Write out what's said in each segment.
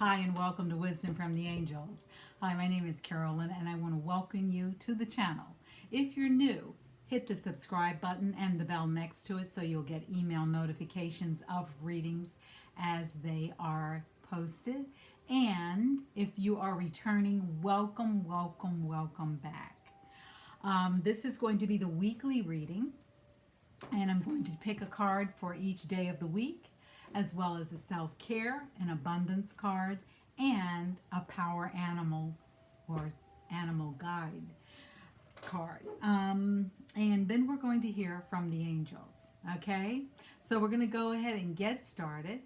Hi, and welcome to Wisdom from the Angels. Hi, my name is Carolyn, and I want to welcome you to the channel. If you're new, hit the subscribe button and the bell next to it so you'll get email notifications of readings as they are posted. And if you are returning, welcome, welcome, welcome back. This is going to be the weekly reading, and I'm going to pick a card for each day of the week, as well as a self-care, an abundance card, and a power animal or animal guide card. And then we're going to hear from the angels. Okay? So we're going to go ahead and get started.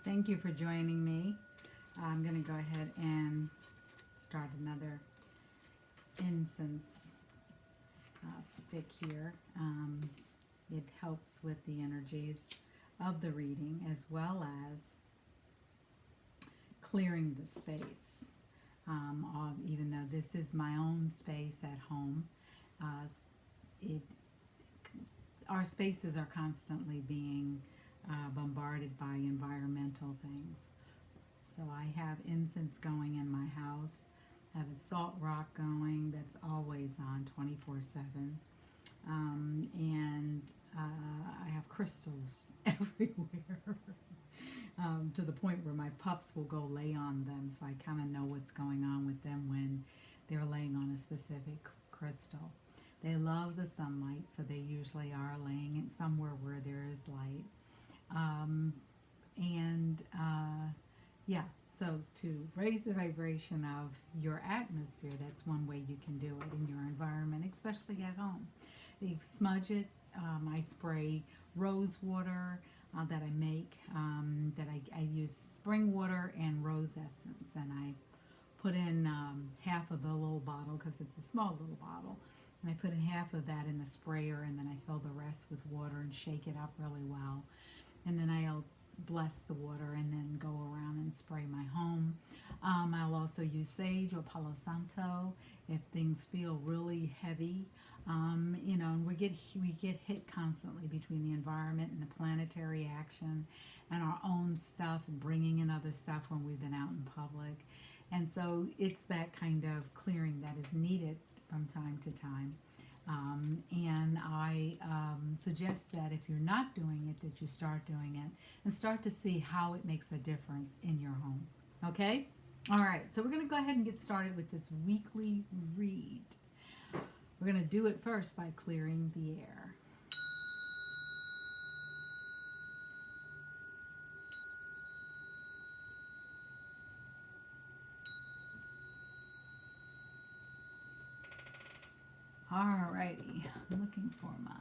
Thank you for joining me. I'm going to go ahead and start another incense stick here. It helps with the energies of the reading as well as clearing the space. Even though this is my own space at home, it our spaces are constantly being bombarded by environmental things. So I have incense going in my house. I have a salt rock going that's always on 24/7. And I have crystals everywhere. To the point where my pups will go lay on them, so I kind of know what's going on with them when they're laying on a specific crystal. They love the sunlight, so they usually are laying it somewhere where there is light. Um, and yeah, so to raise the vibration of your atmosphere, that's one way you can do it in your environment, especially at home. You smudge it. I spray rose water that I make, that I use spring water and rose essence, and I put in half of the little bottle because it's a small little bottle, and I put in half of that in a sprayer, and then I fill the rest with water and shake it up really well, and then I'll bless the water and then go around and spray my home. I'll also use sage or Palo Santo if things feel really heavy. And we get hit constantly between the environment and the planetary action and our own stuff and bringing in other stuff when we've been out in public. And so it's that kind of clearing that is needed from time to time. And I suggest that if you're not doing it, that you start doing it and start to see how it makes a difference in your home. Okay? All right, so we're going to go ahead and get started with this weekly read. We're going to do it first by clearing the air. Alrighty, I'm looking for my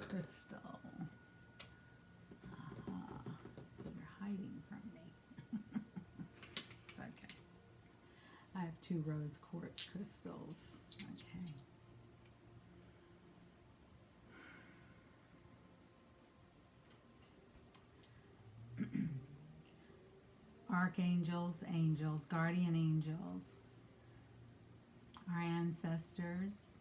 crystal. You're hiding from me. It's okay. I have 2 rose quartz crystals. Okay. Archangels, angels, guardian angels, our ancestors,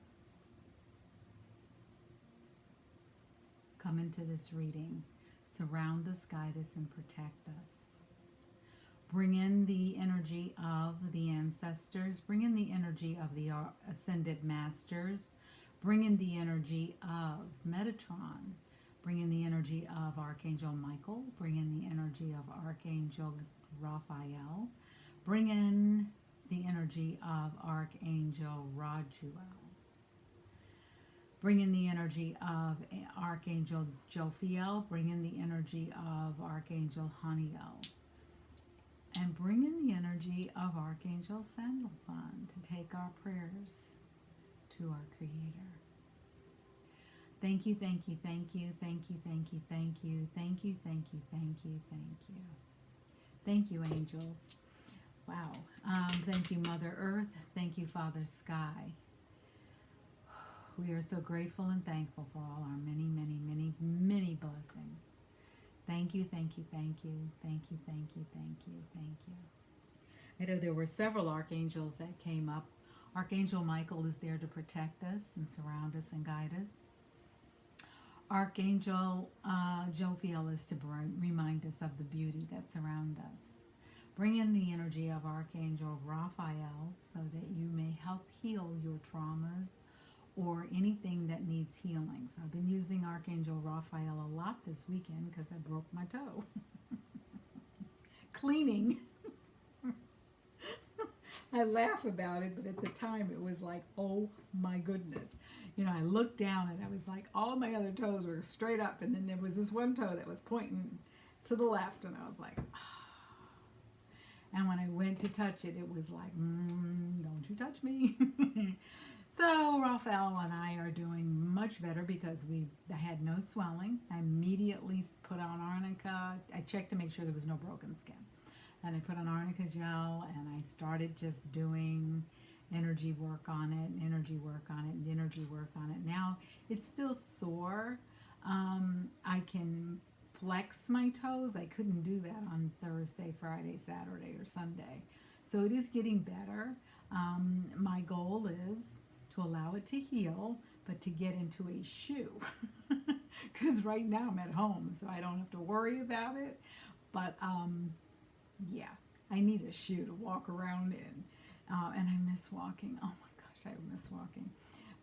come into this reading. Surround us, guide us, and protect us. Bring in the energy of the ancestors. Bring in the energy of the ascended masters. Bring in the energy of Metatron. Bring in the energy of Archangel Michael. Bring in the energy of Archangel Raphael. Bring in the energy of Archangel Rajuel. Bring in the energy of Archangel Jophiel. Bring in the energy of Archangel Haniel. And bring in the energy of Archangel Sandalphon to take our prayers to our Creator. Thank you, thank you, thank you, thank you, thank you, thank you, thank you, thank you, thank you, thank you. Thank you, angels. Wow. Thank you, Mother Earth. Thank you, Father Sky. We are so grateful and thankful for all our many, many, many, many blessings. Thank you, thank you, thank you, thank you, thank you, thank you, thank you. I know there were several archangels that came up. Archangel Michael is there to protect us and surround us and guide us. Archangel Jophiel is to remind us of the beauty that surrounds us. Bring in the energy of Archangel Raphael so that you may help heal your traumas or anything that needs healing. So I've been using Archangel Raphael a lot this weekend because I broke my toe. Cleaning. I laugh about it, but at the time it was like, oh my goodness. You know, I looked down and I was like, all my other toes were straight up, and then there was this one toe that was pointing to the left, and I was like, and when I went to touch it, it was like, don't you touch me. So Raphael and I are doing much better because I had no swelling. I immediately put on arnica. I checked to make sure there was no broken skin. And I put on arnica gel, and I started just doing energy work on it, and energy work on it, and energy work on it. Now it's still sore. I can flex my toes. I couldn't do that on Thursday, Friday, Saturday, or Sunday. So it is getting better. My goal is to allow it to heal, but to get into a shoe. Because right now I'm at home, so I don't have to worry about it. But yeah, I need a shoe to walk around in. And I miss walking. Oh my gosh, I miss walking.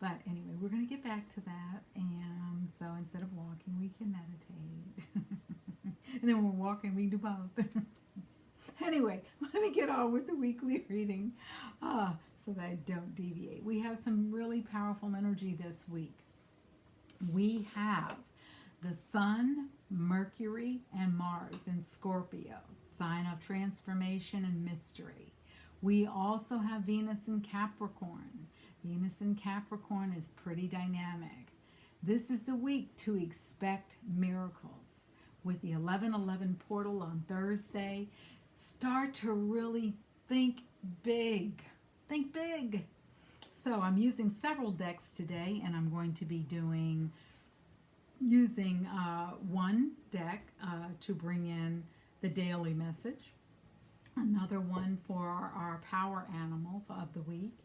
But anyway, we're going to get back to that. And so instead of walking, we can meditate. And then when we're walking, we can do both. Anyway, let me get on with the weekly reading so that I don't deviate. We have some really powerful energy this week. We have the Sun, Mercury, and Mars in Scorpio, sign of transformation and mystery. We also have Venus in Capricorn. Venus in Capricorn is pretty dynamic. This is the week to expect miracles. With the 11:11 portal on Thursday, start to really think big. Think big. So I'm using several decks today, and I'm going to be using one deck to bring in the daily message, another one for our power animal of the week,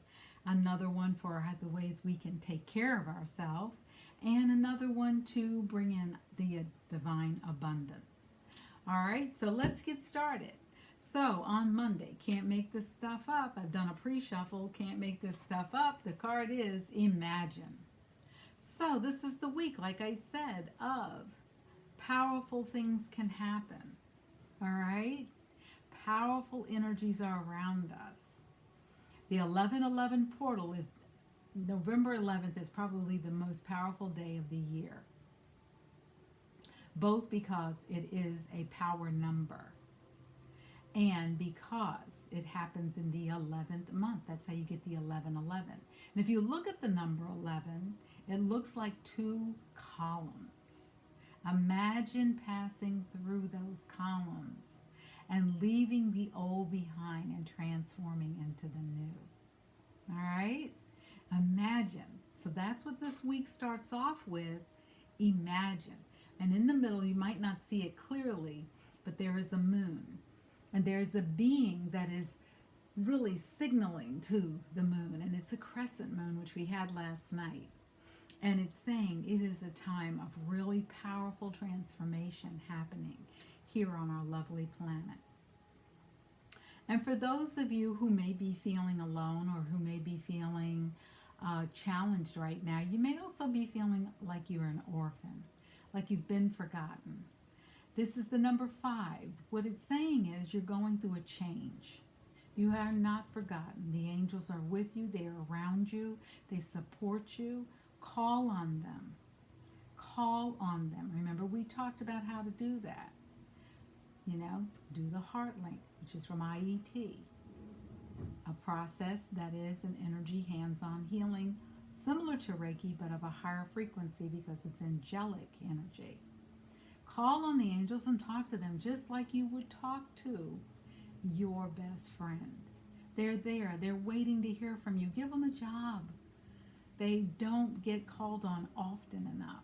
another one for the ways we can take care of ourselves, and another one to bring in the divine abundance. All right, so let's get started. So on Monday, can't make this stuff up. I've done a pre-shuffle, can't make this stuff up. The card is Imagine. So this is the week, like I said, of powerful things can happen. All right? Powerful energies are around us. The 11:11 portal is November 11th is probably the most powerful day of the year. Both because it is a power number and because it happens in the 11th month. That's how you get the 11:11. And if you look at the number 11, it looks like two columns. Imagine passing through those columns and leaving the old behind and transforming into the new. All right? Imagine. So that's what this week starts off with. Imagine. And in the middle, you might not see it clearly, but there is a moon. And there's a being that is really signaling to the moon. And it's a crescent moon, which we had last night. And it's saying it is a time of really powerful transformation happening here on our lovely planet. And for those of you who may be feeling alone or who may be feeling challenged right now, you may also be feeling like you're an orphan, like you've been forgotten. This is the number 5. What it's saying is you're going through a change. You are not forgotten. The angels are with you. They are around you. They support you. Call on them. Call on them. Remember, we talked about how to do that. You know, do the heart link, which is from IET. A process that is an energy hands-on healing, similar to Reiki, but of a higher frequency because it's angelic energy. Call on the angels and talk to them just like you would talk to your best friend. They're there. They're waiting to hear from you. Give them a job. They don't get called on often enough.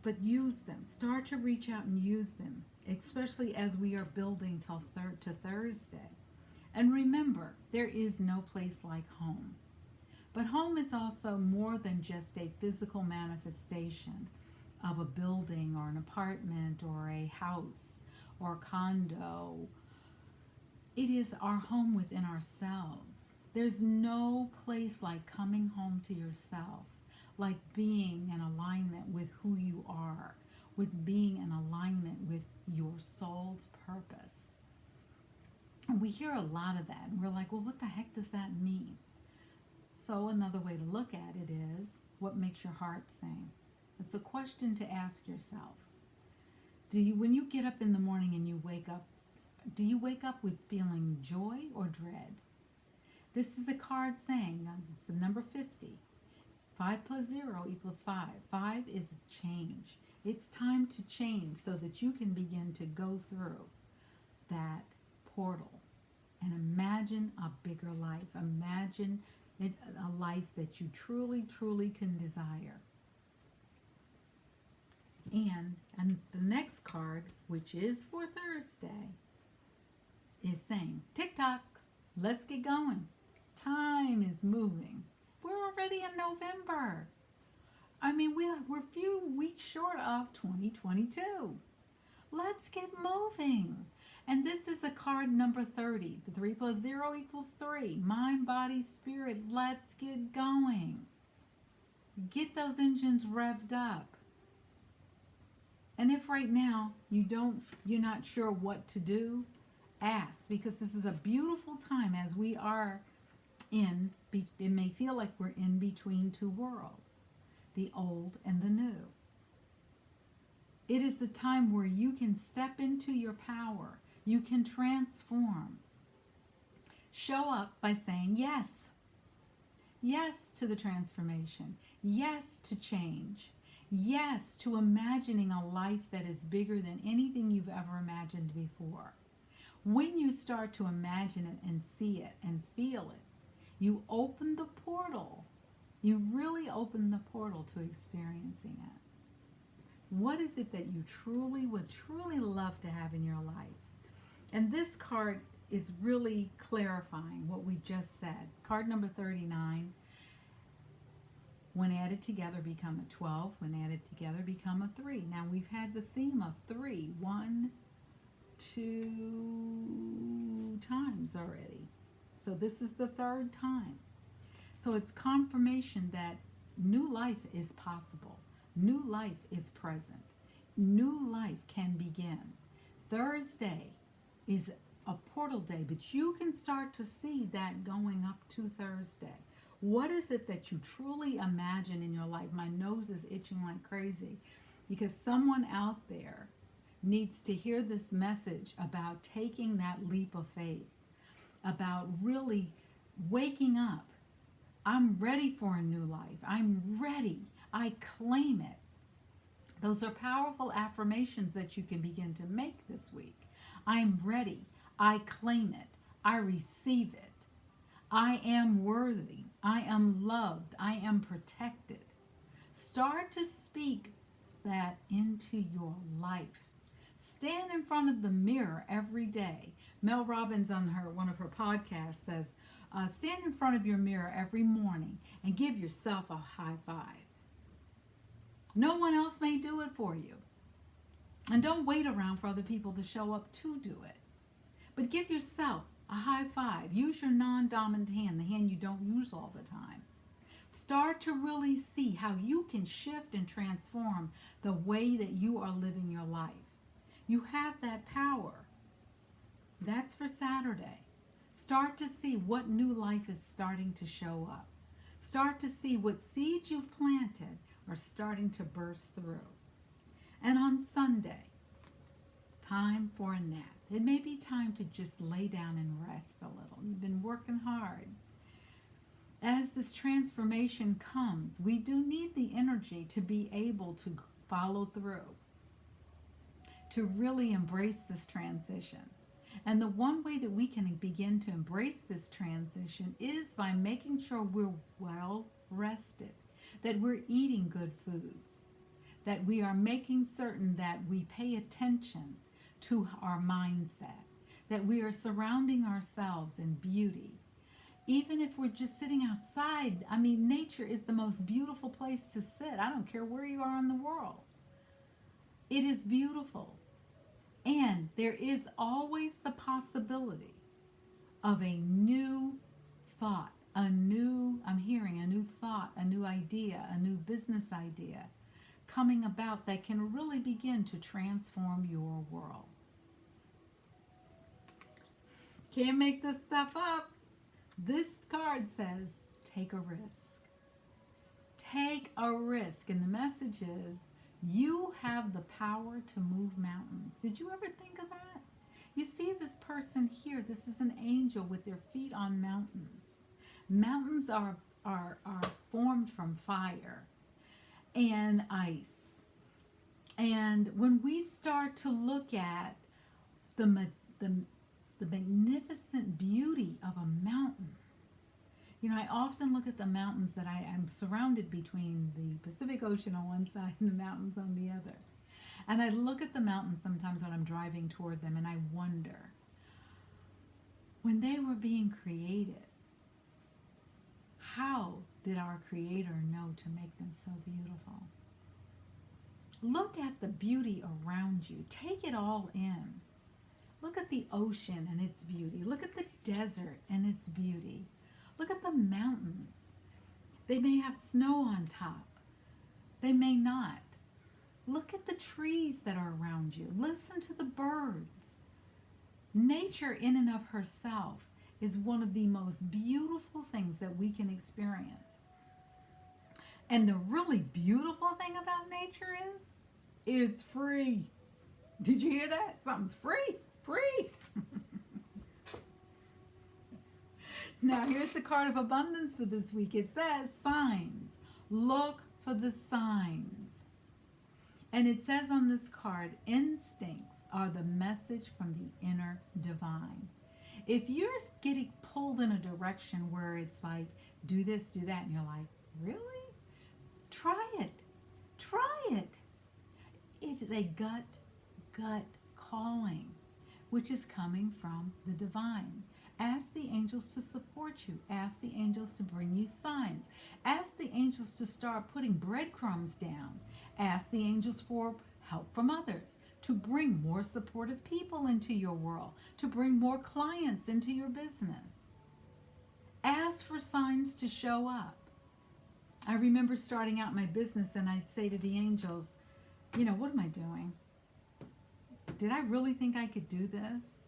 But use them. Start to reach out and use them, especially as we are building to Thursday. And remember, there is no place like home. But home is also more than just a physical manifestation of a building or an apartment or a house or a condo. It is our home within ourselves. There's no place like coming home to yourself, like being in alignment with who you are, with being in alignment with your soul's purpose. And we hear a lot of that, and we're like, well, what the heck does that mean? So another way to look at it is, what makes your heart sing? It's a question to ask yourself. When you get up in the morning and you wake up, do you wake up with feeling joy or dread? This is a card saying, it's the number 50. 5 plus 0 equals 5. 5 is change. It's time to change so that you can begin to go through that portal and imagine a bigger life. Imagine a life that you truly, truly can desire. And the next card, which is for Thursday, is saying, tick-tock, let's get going. Time is moving. We're already in November. I mean, we're a few weeks short of 2022. Let's get moving. And this is a card number 30. The 3 plus 0 equals 3. Mind, body, spirit. Let's get going. Get those engines revved up. And if right now you're not sure what to do, ask, because this is a beautiful time as we are it may feel like we're in between two worlds, the old and the new. It is a time where you can step into your power. You can transform. Show up by saying yes. Yes to the transformation. Yes to change. Yes to imagining a life that is bigger than anything you've ever imagined before. When you start to imagine it and see it and feel it, you open the portal. You really open the portal to experiencing it. What is it that you would truly love to have in your life? And this card is really clarifying what we just said. Card number 39, when added together become a 12, when added together become a 3. Now we've had the theme of 3, 1, 2 times already. So this is the third time. So it's confirmation that new life is possible. New life is present. New life can begin. Thursday is a portal day, but you can start to see that going up to Thursday. What is it that you truly imagine in your life? My nose is itching like crazy because someone out there needs to hear this message about taking that leap of faith, about really waking up. I'm ready for a new life. I'm ready. I claim it. Those are powerful affirmations that you can begin to make this week. I'm ready. I claim it. I receive it. I am worthy. I am loved. I am protected. Start to speak that into your life. Stand in front of the mirror every day. Mel Robbins on one of her podcasts says, stand in front of your mirror every morning and give yourself a high five. No one else may do it for you. And don't wait around for other people to show up to do it. But give yourself a high five. Use your non-dominant hand, the hand you don't use all the time. Start to really see how you can shift and transform the way that you are living your life. You have that power. That's for Saturday. Start to see what new life is starting to show up. Start to see what seeds you've planted are starting to burst through. And on Sunday, time for a nap. It may be time to just lay down and rest a little. You've been working hard. As this transformation comes, we do need the energy to be able to follow through, to really embrace this transition. And the one way that we can begin to embrace this transition is by making sure we're well rested, that we're eating good foods, that we are making certain that we pay attention to our mindset, that we are surrounding ourselves in beauty. Even if we're just sitting outside, I mean, nature is the most beautiful place to sit. I don't care where you are in the world. It is beautiful. And there is always the possibility of a new thought, I'm hearing a new thought, a new idea, a new business idea coming about that can really begin to transform your world. Can't make this stuff up. This card says, take a risk. Take a risk. And the message is, you have the power to move mountains. Did you ever think of that? You see this person here. This is an angel with their feet on mountains. Mountains are formed from fire and ice. And when we start to look at the magnificent beauty of a mountain, you know, I often look at the mountains that I'm surrounded between the Pacific Ocean on one side and the mountains on the other. And I look at the mountains sometimes when I'm driving toward them, and I wonder, when they were being created, how did our Creator know to make them so beautiful? Look at the beauty around you. Take it all in. Look at the ocean and its beauty. Look at the desert and its beauty. Look at the mountains. They may have snow on top. They may not. Look at the trees that are around you. Listen to the birds. Nature in and of herself is one of the most beautiful things that we can experience. And the really beautiful thing about nature is, it's free. Did you hear that? Something's free. Free. Now, here's the card of abundance for this week. It says, signs. Look for the signs. And it says on this card, instincts are the message from the inner divine. If you're getting pulled in a direction where it's like, do this, do that, and you're like, really? Try it. Try it. It is a gut calling, which is coming from the divine. Ask the angels to support you. Ask the angels to bring you signs. Ask the angels to start putting breadcrumbs down. Ask the angels for help from others, to bring more supportive people into your world, to bring more clients into your business. Ask for signs to show up. I remember starting out my business and I'd say to the angels, you know, what am I doing? Did I really think I could do this?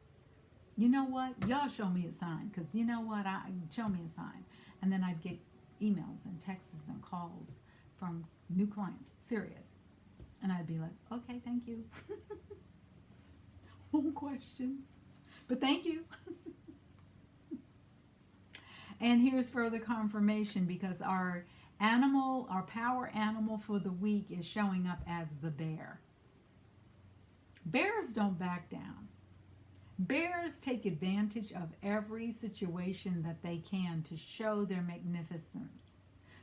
You know what? Y'all show me a sign, because you know what? Show me a sign. And then I'd get emails and texts and calls from new clients, serious. And I'd be like, okay, thank you. Won't question, but thank you. And here's further confirmation, because our power animal for the week is showing up as the bear. Bears don't back down. Bears take advantage of every situation that they can to show their magnificence,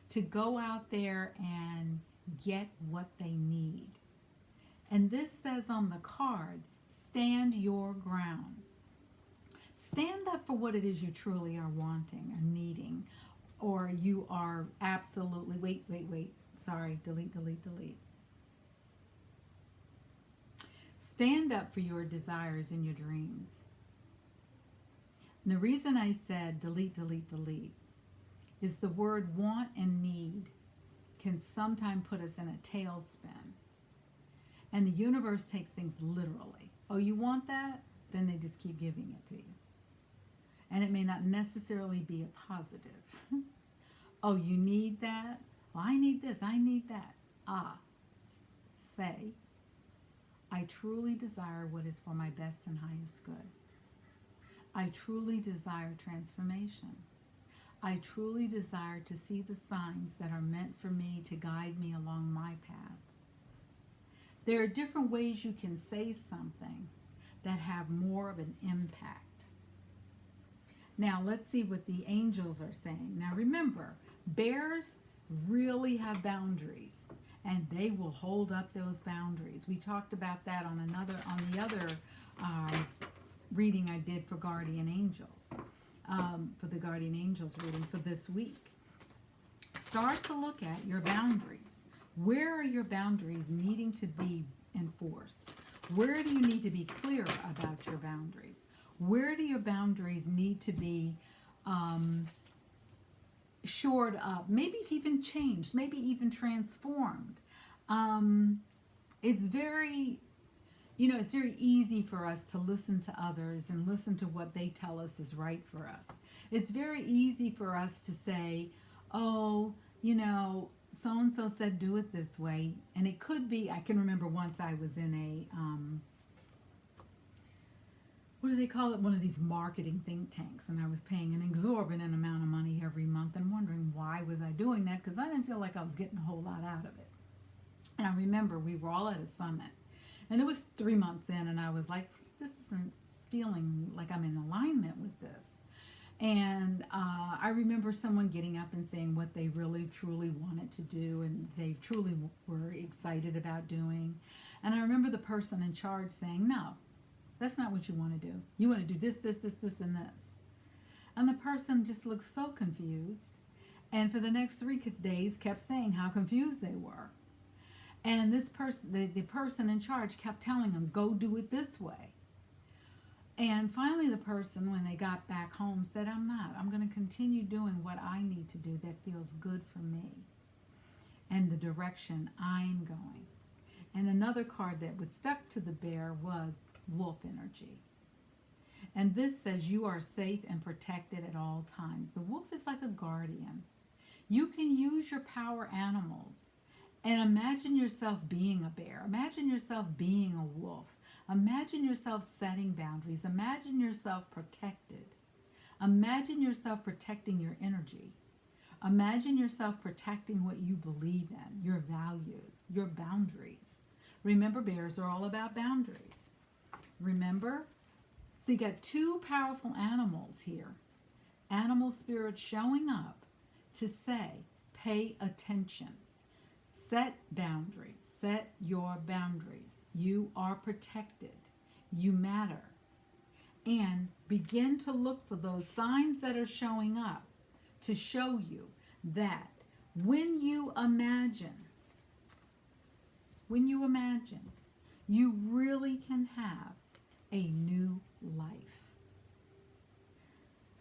to go out there and get what they need. And this says on the card, stand your ground. Stand up for what it is you truly are wanting or needing, or you are absolutely, wait, sorry, delete. Stand up for your desires and your dreams. And the reason I said delete is the word want and need can sometimes put us in a tailspin. And the universe takes things literally. Oh, you want that? Then they just keep giving it to you. And it may not necessarily be a positive. Oh, you need that? Well, I need this, I need that. Say, I truly desire what is for my best and highest good. I truly desire transformation. I truly desire to see the signs that are meant for me to guide me along my path. There are different ways you can say something that have more of an impact. Now, let's see what the angels are saying. Now, remember, bears really have boundaries, and they will hold up those boundaries. We talked about that on the other reading I did for guardian angels, for the guardian angels reading for this week. Start to look at your boundaries. Where are your boundaries needing to be enforced? Where do you need to be clear about your boundaries? Where do your boundaries need to be shored up? Maybe even changed, maybe even transformed. It's very, it's very easy for us to listen to others and listen to what they tell us is right for us. It's very easy for us to say, oh, so-and-so said do it this way. And it could be, I can remember once I was in a, what do they call it? One of these marketing think tanks. And I was paying an exorbitant amount of money every month and wondering why was I doing that, because I didn't feel like I was getting a whole lot out of it. And I remember we were all at a summit. And it was 3 months in, and I was like, this isn't feeling like I'm in alignment with this. And I remember someone getting up and saying what they really, truly wanted to do, and they truly were excited about doing. And I remember the person in charge saying, no, that's not what you want to do. You want to do this, this, this, this, and this. And the person just looked so confused. And for the next 3 days kept saying how confused they were. And this person, the person in charge kept telling them, go do it this way. And finally the person, when they got back home, said, I'm not. I'm going to continue doing what I need to do that feels good for me and the direction I'm going. And another card that was stuck to the bear was wolf energy. And this says you are safe and protected at all times. The wolf is like a guardian. You can use your power animals and imagine yourself being a bear. Imagine yourself being a wolf. Imagine yourself setting boundaries. Imagine yourself protected. Imagine yourself protecting your energy. Imagine yourself protecting what you believe in, your values, your boundaries. Remember, bears are all about boundaries. Remember? So you got 2 powerful animals here. Animal spirits showing up to say, pay attention. Set boundaries. Set your boundaries. You are protected. You matter. And begin to look for those signs that are showing up to show you that when you imagine, you really can have a new life.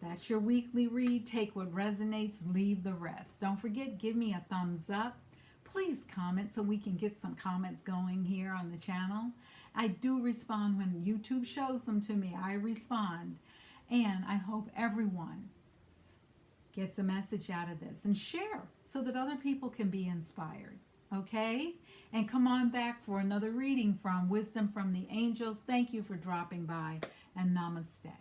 That's your weekly read. Take what resonates, leave the rest. Don't forget, give me a thumbs up. Please comment so we can get some comments going here on the channel. I do respond when YouTube shows them to me. I respond. And I hope everyone gets a message out of this and share so that other people can be inspired. Okay? And come on back for another reading from Wisdom from the Angels. Thank you for dropping by, and namaste.